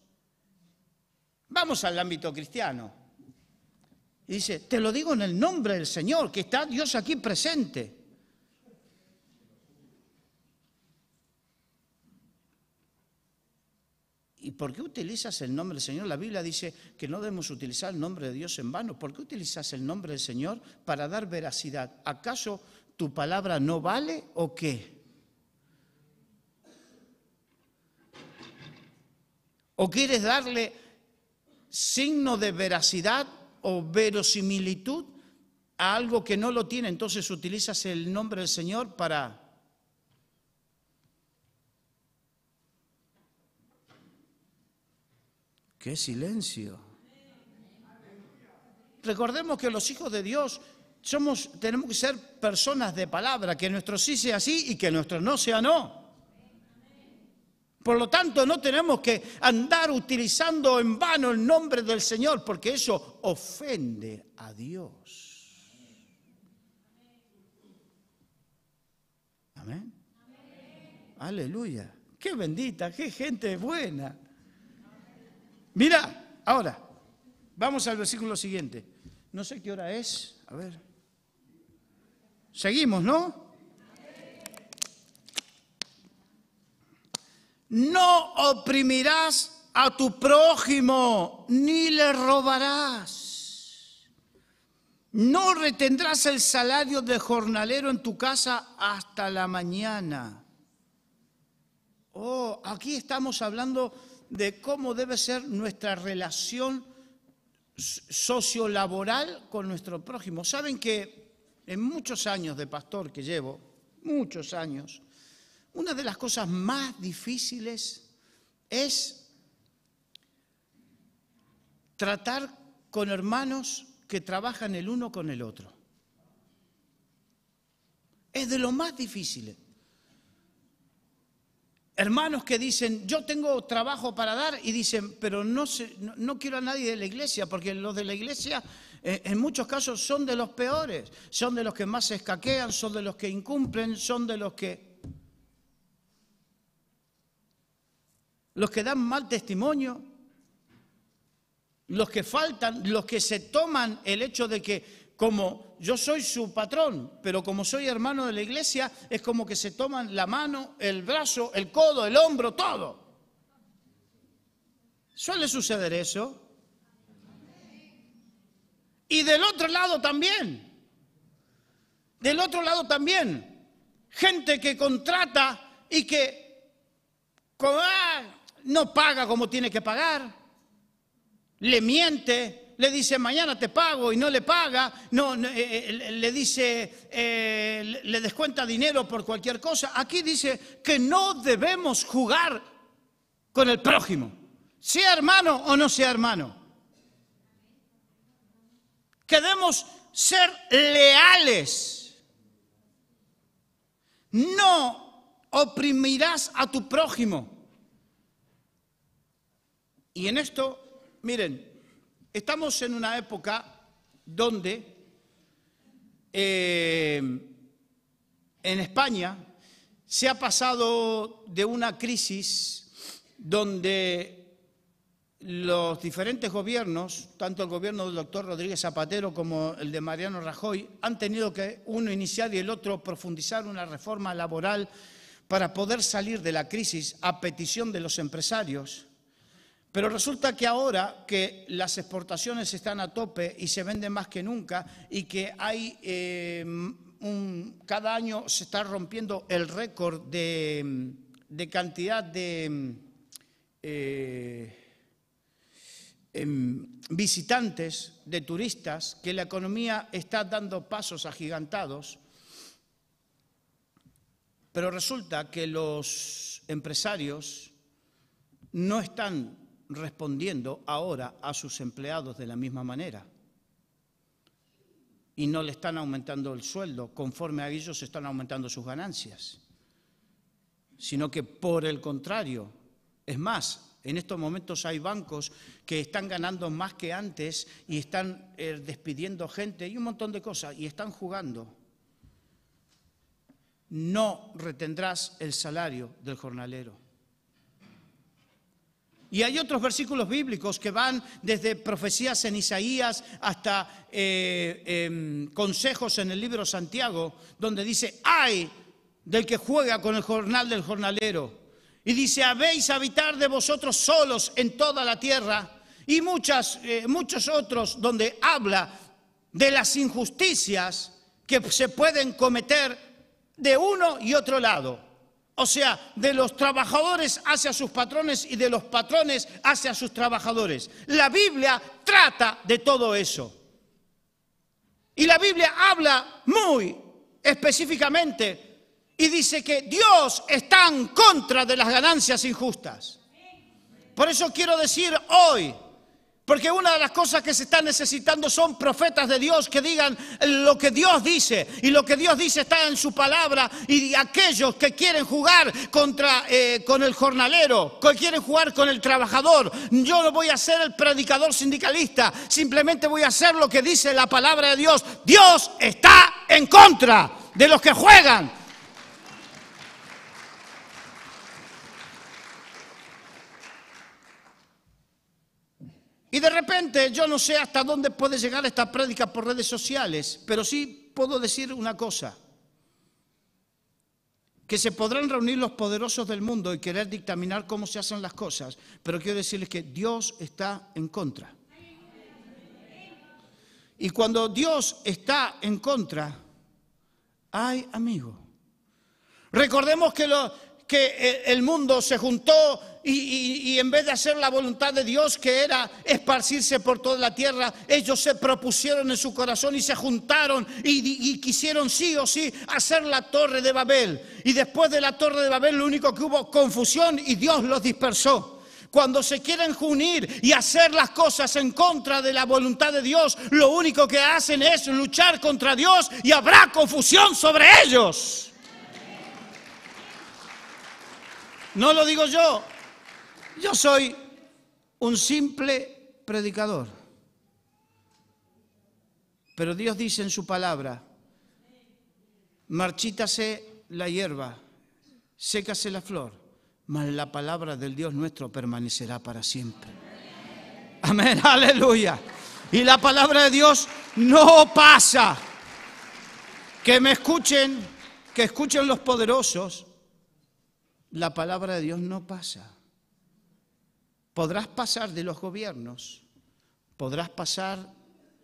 vamos al ámbito cristiano, y dice, te lo digo en el nombre del Señor, que está Dios aquí presente. ¿Y por qué utilizas el nombre del Señor? La Biblia dice que no debemos utilizar el nombre de Dios en vano. ¿Por qué utilizas el nombre del Señor para dar veracidad? ¿Acaso tu palabra no vale o qué? ¿O quieres darle signo de veracidad o verosimilitud a algo que no lo tiene? Entonces utilizas el nombre del Señor para... ¡Qué silencio! Recordemos que los hijos de Dios tenemos que ser personas de palabra, que nuestro sí sea sí y que nuestro no sea no. Por lo tanto, no tenemos que andar utilizando en vano el nombre del Señor, porque eso ofende a Dios. Amén. Aleluya. ¡Qué bendita! ¡Qué gente buena! Mira, ahora, vamos al versículo siguiente. No sé qué hora es, a ver. Seguimos, ¿no? No oprimirás a tu prójimo, ni le robarás. No retendrás el salario del jornalero en tu casa hasta la mañana. Oh, aquí estamos hablando de cómo debe ser nuestra relación sociolaboral con nuestro prójimo. Saben que en muchos años de pastor que llevo, muchos años, una de las cosas más difíciles es tratar con hermanos que trabajan el uno con el otro. Es de lo más difícil. Hermanos que dicen, yo tengo trabajo para dar, y dicen, pero no quiero a nadie de la iglesia, porque los de la iglesia en muchos casos son de los peores, son de los que más se escaquean, son de los que incumplen, son de los que dan mal testimonio, los que faltan, los que se toman el hecho de que como yo soy su patrón, pero como soy hermano de la iglesia, es como que se toman la mano, el brazo, el codo, el hombro, todo. Suele suceder eso. Y del otro lado también. Del otro lado también. Gente que contrata y que no paga como tiene que pagar. Le miente. Le dice, mañana te pago, y no le paga, le dice, le descuenta dinero por cualquier cosa. Aquí dice que no debemos jugar con el prójimo, sea hermano o no sea hermano. Que debemos ser leales. No oprimirás a tu prójimo. Y en esto, miren, estamos en una época donde en España se ha pasado de una crisis donde los diferentes gobiernos, tanto el gobierno del doctor Rodríguez Zapatero como el de Mariano Rajoy, han tenido que uno iniciar y el otro profundizar una reforma laboral para poder salir de la crisis a petición de los empresarios. Pero resulta que ahora que las exportaciones están a tope y se venden más que nunca, y que hay cada año se está rompiendo el récord de cantidad de visitantes, de turistas, que la economía está dando pasos agigantados. Pero resulta que los empresarios no están respondiendo ahora a sus empleados de la misma manera, y no le están aumentando el sueldo conforme a ellos están aumentando sus ganancias, sino que por el contrario, es más, en estos momentos hay bancos que están ganando más que antes y están despidiendo gente y un montón de cosas, y están jugando. No retendrás el salario del jornalero. Y hay otros versículos bíblicos que van desde profecías en Isaías hasta consejos en el libro Santiago, donde dice, ¡ay del que juega con el jornal del jornalero! Y dice, habéis habitar de vosotros solos en toda la tierra. Y muchos otros donde habla de las injusticias que se pueden cometer de uno y otro lado. O sea, de los trabajadores hacia sus patrones y de los patrones hacia sus trabajadores. La Biblia trata de todo eso. Y la Biblia habla muy específicamente y dice que Dios está en contra de las ganancias injustas. Por eso quiero decir hoy, porque una de las cosas que se está necesitando son profetas de Dios que digan lo que Dios dice, y lo que Dios dice está en su palabra, y aquellos que quieren jugar con el jornalero, que quieren jugar con el trabajador, yo no voy a ser el predicador sindicalista, simplemente voy a hacer lo que dice la palabra de Dios. Dios está en contra de los que juegan. Y de repente, yo no sé hasta dónde puede llegar esta prédica por redes sociales, pero sí puedo decir una cosa. que se podrán reunir los poderosos del mundo y querer dictaminar cómo se hacen las cosas, pero quiero decirles que Dios está en contra. Y cuando Dios está en contra, hay amigo. Recordemos que el mundo se juntó y en vez de hacer la voluntad de Dios, que era esparcirse por toda la tierra, ellos se propusieron en su corazón y se juntaron y quisieron sí o sí hacer la Torre de Babel. Y después de la Torre de Babel lo único que hubo confusión y Dios los dispersó. Cuando se quieren unir y hacer las cosas en contra de la voluntad de Dios, lo único que hacen es luchar contra Dios y habrá confusión sobre ellos. No lo digo yo, yo soy un simple predicador. Pero Dios dice en su palabra, marchítase la hierba, sécase la flor, mas la palabra del Dios nuestro permanecerá para siempre. Amén, aleluya. Y la palabra de Dios no pasa. Que me escuchen, que escuchen los poderosos. La palabra de Dios no pasa. Podrás pasar de los gobiernos, podrás pasar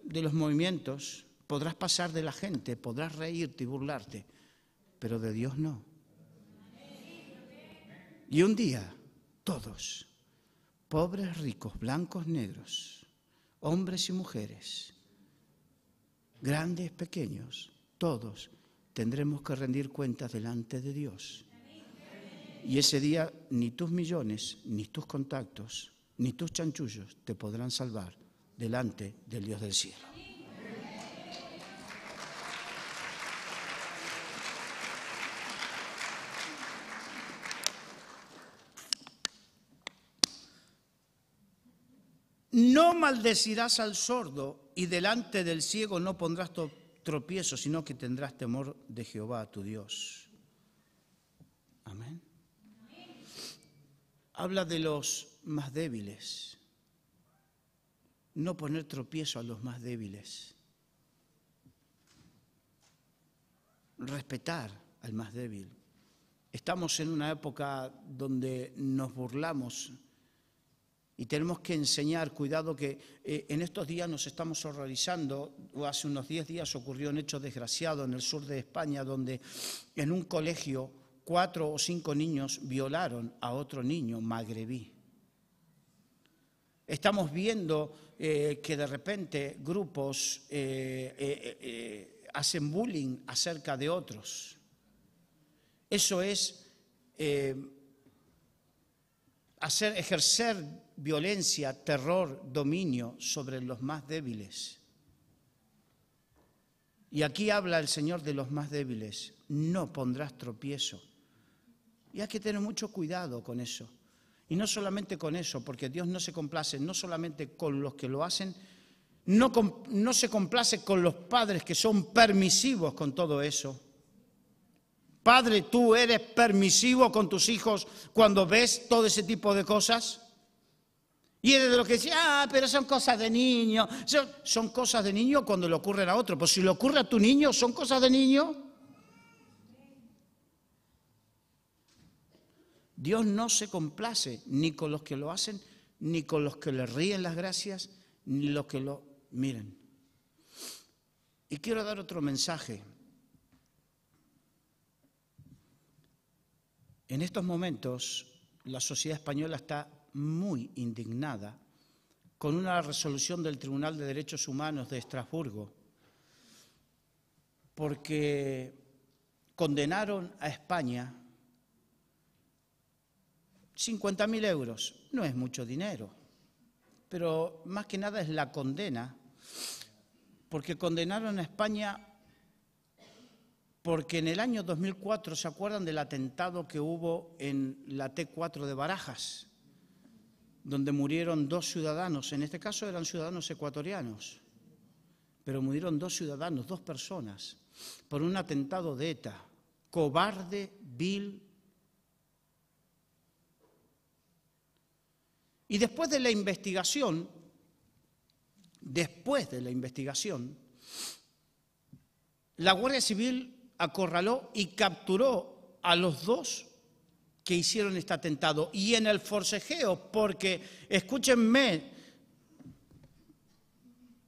de los movimientos, podrás pasar de la gente, podrás reírte y burlarte, pero de Dios no. Y un día, todos, pobres, ricos, blancos, negros, hombres y mujeres, grandes, pequeños, todos tendremos que rendir cuentas delante de Dios. Y ese día ni tus millones, ni tus contactos, ni tus chanchullos te podrán salvar delante del Dios del cielo. No maldecirás al sordo y delante del ciego no pondrás tropiezo, sino que tendrás temor de Jehová tu Dios. Amén. Habla de los más débiles. No poner tropiezo a los más débiles. Respetar al más débil. Estamos en una época donde nos burlamos y tenemos que enseñar, cuidado que en estos días nos estamos horrorizando. Hace unos 10 días ocurrió un hecho desgraciado en el sur de España donde en un colegio 4 o 5 niños violaron a otro niño magrebí. Estamos viendo que de repente grupos hacen bullying acerca de otros. Eso es ejercer violencia, terror, dominio sobre los más débiles. Y aquí habla el Señor de los más débiles. No pondrás tropiezo. Y hay que tener mucho cuidado con eso. Y no solamente con eso, porque Dios no se complace no solamente con los que lo hacen, no se complace con los padres que son permisivos con todo eso. Padre, ¿tú eres permisivo con tus hijos cuando ves todo ese tipo de cosas? Y eres de los que dicen, pero son cosas de niño. Son cosas de niño cuando le ocurren a otro. Pues si le ocurre a tu niño, ¿son cosas de niño? Dios no se complace ni con los que lo hacen, ni con los que le ríen las gracias, ni los que lo miren. Y quiero dar otro mensaje. En estos momentos, la sociedad española está muy indignada con una resolución del Tribunal de Derechos Humanos de Estrasburgo, porque condenaron a España 50.000 euros. No es mucho dinero, pero más que nada es la condena, porque condenaron a España porque en el año 2004, ¿se acuerdan del atentado que hubo en la T4 de Barajas? Donde murieron 2 ciudadanos, en este caso eran ciudadanos ecuatorianos, pero murieron 2 ciudadanos, 2 personas, por un atentado de ETA, cobarde, vil. Y después de la investigación, la Guardia Civil acorraló y capturó a los dos que hicieron este atentado. Y en el forcejeo, porque, escúchenme,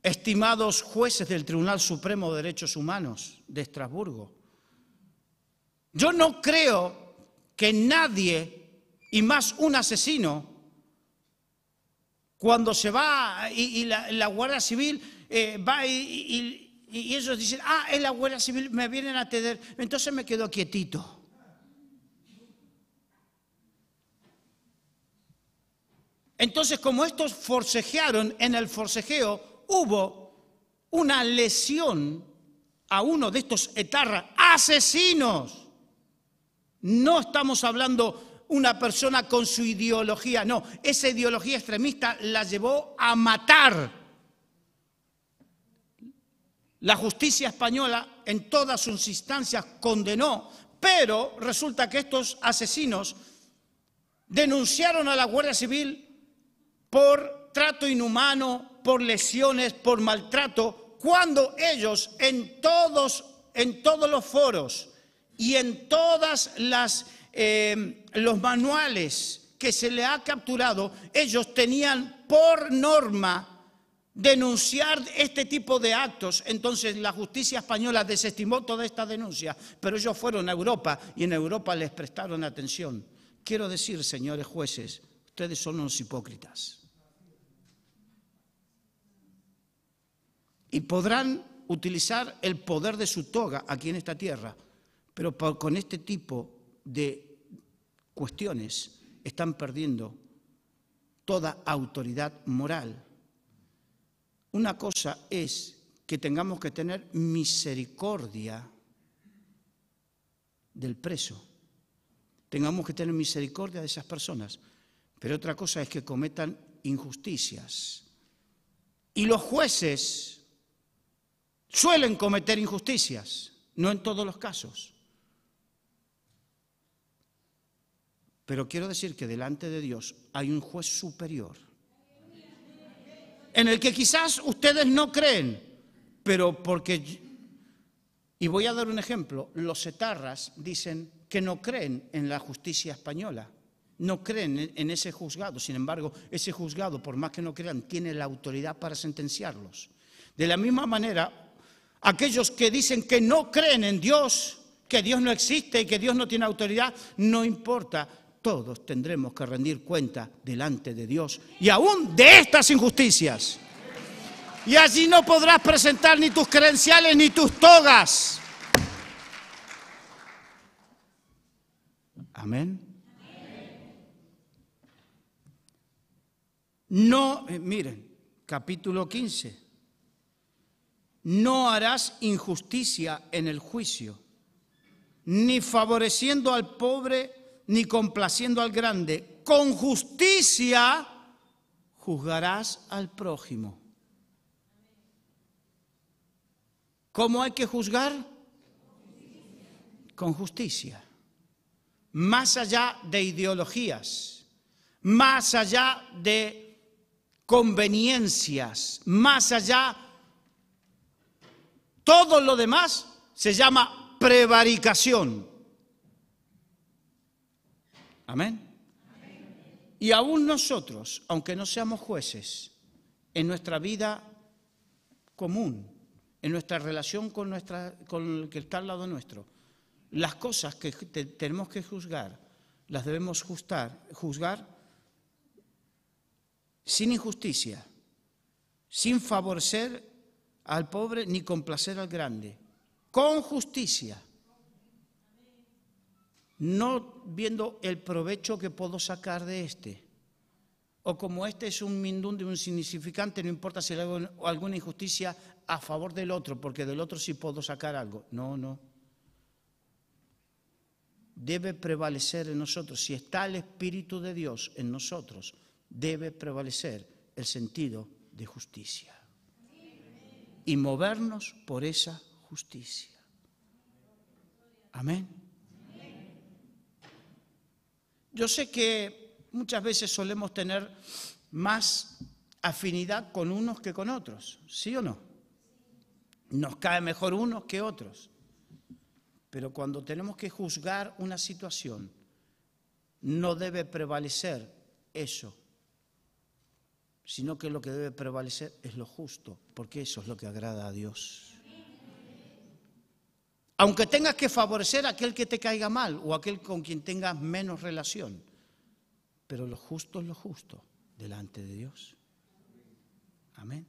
estimados jueces del Tribunal Supremo de Derechos Humanos de Estrasburgo, yo no creo que nadie, y más un asesino, cuando se va y la Guardia Civil va y ellos dicen, es la Guardia Civil, me vienen a atender, entonces me quedo quietito. Entonces, como estos forcejearon, en el forcejeo hubo una lesión a uno de estos etarras, asesinos. No estamos hablando una persona con su ideología, no, esa ideología extremista la llevó a matar. La justicia española en todas sus instancias condenó, pero resulta que estos asesinos denunciaron a la Guardia Civil por trato inhumano, por lesiones, por maltrato, cuando ellos en todos los foros y en todas los manuales que se le ha capturado, ellos tenían por norma denunciar este tipo de actos. Entonces la justicia española desestimó toda esta denuncia, pero ellos fueron a Europa y en Europa les prestaron atención. Quiero decir, señores jueces, ustedes son unos hipócritas. Y podrán utilizar el poder de su toga aquí en esta tierra, pero con este tipo de cuestiones están perdiendo toda autoridad moral. Una cosa es que tengamos que tener misericordia del preso, tengamos que tener misericordia de esas personas, pero otra cosa es que cometan injusticias. Y los jueces suelen cometer injusticias, no en todos los casos. Pero quiero decir que delante de Dios hay un juez superior, en el que quizás ustedes no creen, pero porque, y voy a dar un ejemplo, los etarras dicen que no creen en la justicia española, no creen en ese juzgado, sin embargo, ese juzgado, por más que no crean, tiene la autoridad para sentenciarlos. De la misma manera, aquellos que dicen que no creen en Dios, que Dios no existe y que Dios no tiene autoridad, no importa, todos tendremos que rendir cuenta delante de Dios y aún de estas injusticias. Y allí no podrás presentar ni tus credenciales ni tus togas. Amén. No, miren, capítulo 15. No harás injusticia en el juicio, ni favoreciendo al pobre, ni complaciendo al grande. Con justicia juzgarás al prójimo. ¿Cómo hay que juzgar? Con justicia. Más allá de ideologías, más allá de conveniencias, más allá, todo lo demás se llama prevaricación. Amén. Y aún nosotros, aunque no seamos jueces, en nuestra vida común, en nuestra relación con el que está al lado nuestro, las cosas que tenemos que juzgar, las debemos juzgar sin injusticia, sin favorecer al pobre ni complacer al grande, con justicia. No viendo el provecho que puedo sacar de este. O como este es un mindún, un insignificante, no importa si le hago alguna injusticia a favor del otro, porque del otro sí puedo sacar algo. No, no. Debe prevalecer en nosotros. Si está el Espíritu de Dios en nosotros, debe prevalecer el sentido de justicia. Y movernos por esa justicia. Amén. Yo sé que muchas veces solemos tener más afinidad con unos que con otros, ¿sí o no? Nos cae mejor unos que otros. Pero cuando tenemos que juzgar una situación, no debe prevalecer eso, sino que lo que debe prevalecer es lo justo, porque eso es lo que agrada a Dios. Aunque tengas que favorecer a aquel que te caiga mal o a aquel con quien tengas menos relación, pero lo justo es lo justo delante de Dios. Amén.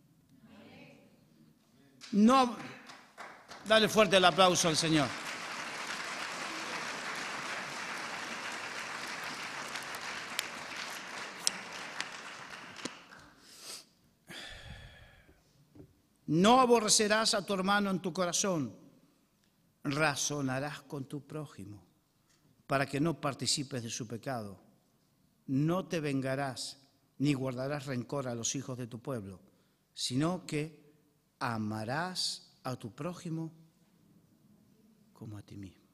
No, dale fuerte el aplauso al Señor. No aborrecerás a tu hermano en tu corazón, razonarás con tu prójimo para que no participes de su pecado. No te vengarás ni guardarás rencor a los hijos de tu pueblo, sino que amarás a tu prójimo como a ti mismo.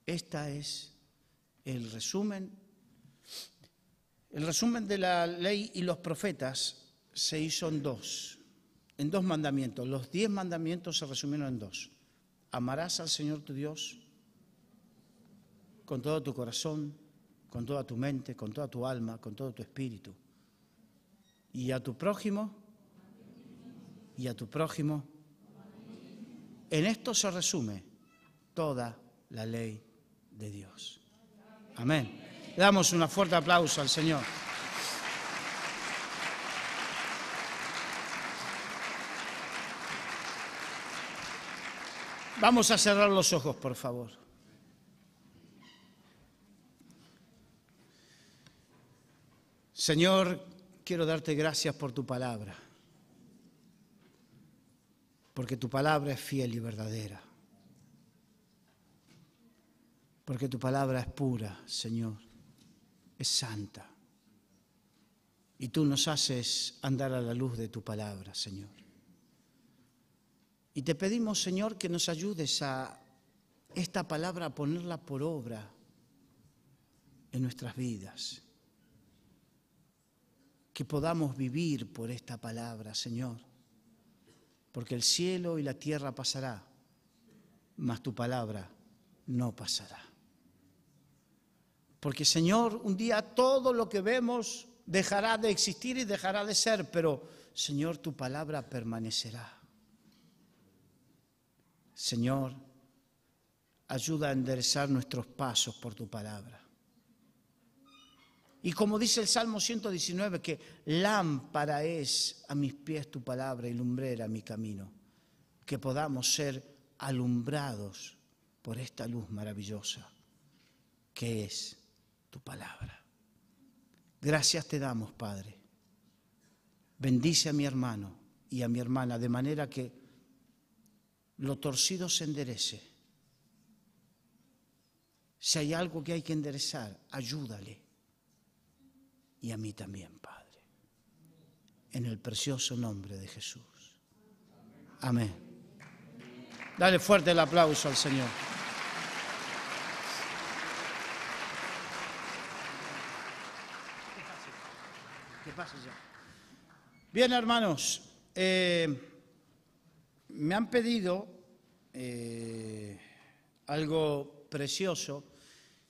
Esta es el resumen. El resumen de la ley y los profetas se hizo en dos mandamientos. Los 10 mandamientos se resumieron en 2. Amarás al Señor tu Dios con todo tu corazón, con toda tu mente, con toda tu alma, con todo tu espíritu. Y a tu prójimo, en esto se resume toda la ley de Dios. Amén. Le damos un fuerte aplauso al Señor. Vamos a cerrar los ojos, por favor. Señor, quiero darte gracias por tu palabra, porque tu palabra es fiel y verdadera, porque tu palabra es pura, Señor, es santa, y tú nos haces andar a la luz de tu palabra, Señor. Y te pedimos, Señor, que nos ayudes a esta palabra a ponerla por obra en nuestras vidas. Que podamos vivir por esta palabra, Señor. Porque el cielo y la tierra pasará, mas tu palabra no pasará. Porque, Señor, un día todo lo que vemos dejará de existir y dejará de ser, pero, Señor, tu palabra permanecerá. Señor, ayuda a enderezar nuestros pasos por tu palabra. Y como dice el Salmo 119, que lámpara es a mis pies tu palabra y lumbrera mi camino, que podamos ser alumbrados por esta luz maravillosa que es tu palabra. Gracias te damos, Padre. Bendice a mi hermano y a mi hermana de manera que lo torcido se enderece. Si hay algo que hay que enderezar, ayúdale. Y a mí también, Padre. En el precioso nombre de Jesús. Amén. Dale fuerte el aplauso al Señor. ¿Qué pasa ya? Bien, hermanos. Me han pedido algo precioso,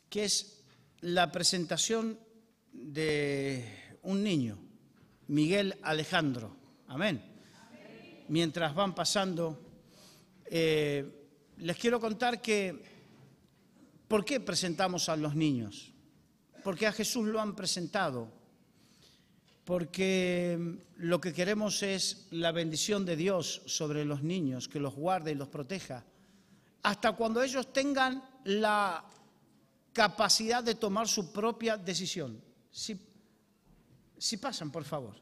que es la presentación de un niño, Miguel Alejandro. Amén. Mientras van pasando, les quiero contar que ¿por qué presentamos a los niños? Porque a Jesús lo han presentado. Porque lo que queremos es la bendición de Dios sobre los niños, que los guarde y los proteja, hasta cuando ellos tengan la capacidad de tomar su propia decisión. Si pasan, por favor.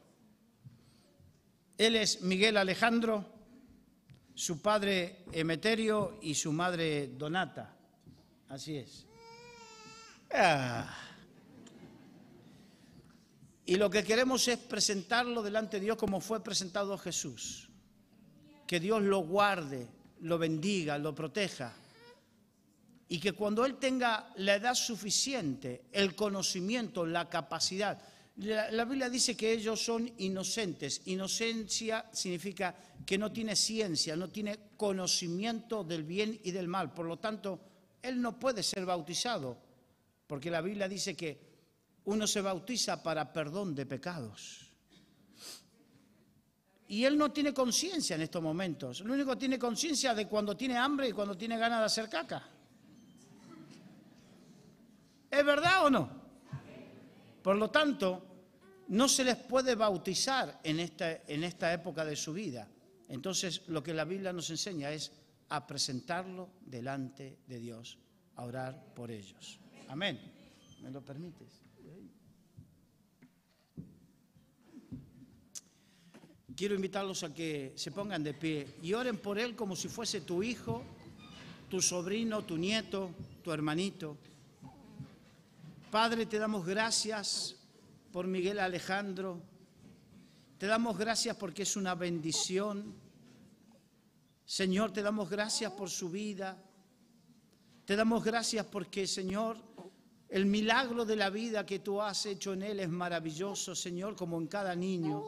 Él es Miguel Alejandro, su padre Emeterio y su madre Donata. Así es. Y lo que queremos es presentarlo delante de Dios como fue presentado Jesús. Que Dios lo guarde, lo bendiga, lo proteja. Y que cuando Él tenga la edad suficiente, el conocimiento, la capacidad, La Biblia dice que ellos son inocentes. Inocencia significa que no tiene ciencia, no tiene conocimiento del bien y del mal. Por lo tanto, él no puede ser bautizado, porque la Biblia dice que uno se bautiza para perdón de pecados. Y él no tiene conciencia en estos momentos. Lo único que tiene conciencia es de cuando tiene hambre y cuando tiene ganas de hacer caca. ¿Es verdad o no? Por lo tanto, no se les puede bautizar en esta época de su vida. Entonces, lo que la Biblia nos enseña es a presentarlo delante de Dios, a orar por ellos. Amén. ¿Me lo permites? Quiero invitarlos a que se pongan de pie y oren por él como si fuese tu hijo, tu sobrino, tu nieto, tu hermanito. Padre, te damos gracias por Miguel Alejandro. Te damos gracias porque es una bendición. Señor, te damos gracias por su vida. Te damos gracias porque, Señor, el milagro de la vida que tú has hecho en él es maravilloso, Señor, como en cada niño.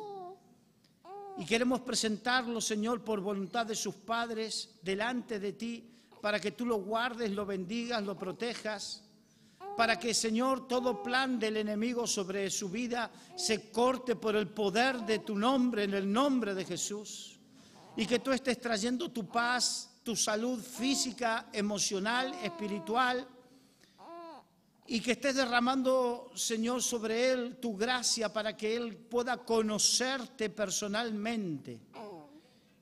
Y queremos presentarlo, Señor, por voluntad de sus padres, delante de ti, para que tú lo guardes, lo bendigas, lo protejas. Para que, Señor, todo plan del enemigo sobre su vida se corte por el poder de tu nombre, en el nombre de Jesús. Y que tú estés trayendo tu paz, tu salud física, emocional, espiritual. Y que estés derramando, Señor, sobre él tu gracia para que él pueda conocerte personalmente.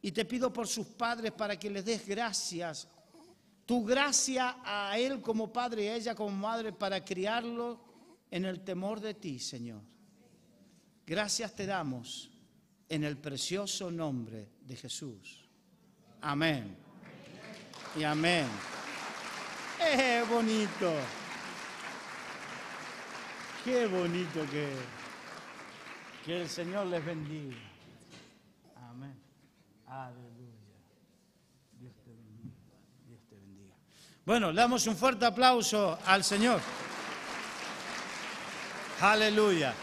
Y te pido por sus padres para que les des gracias. Tu gracia a él como padre y a ella como madre para criarlo en el temor de ti, Señor. Gracias te damos en el precioso nombre de Jesús. Amén. Y amén. Bonito. Qué bonito que el Señor les bendiga. Amén. Aleluya. Dios te bendiga. Dios te bendiga. Bueno, le damos un fuerte aplauso al Señor. Aleluya.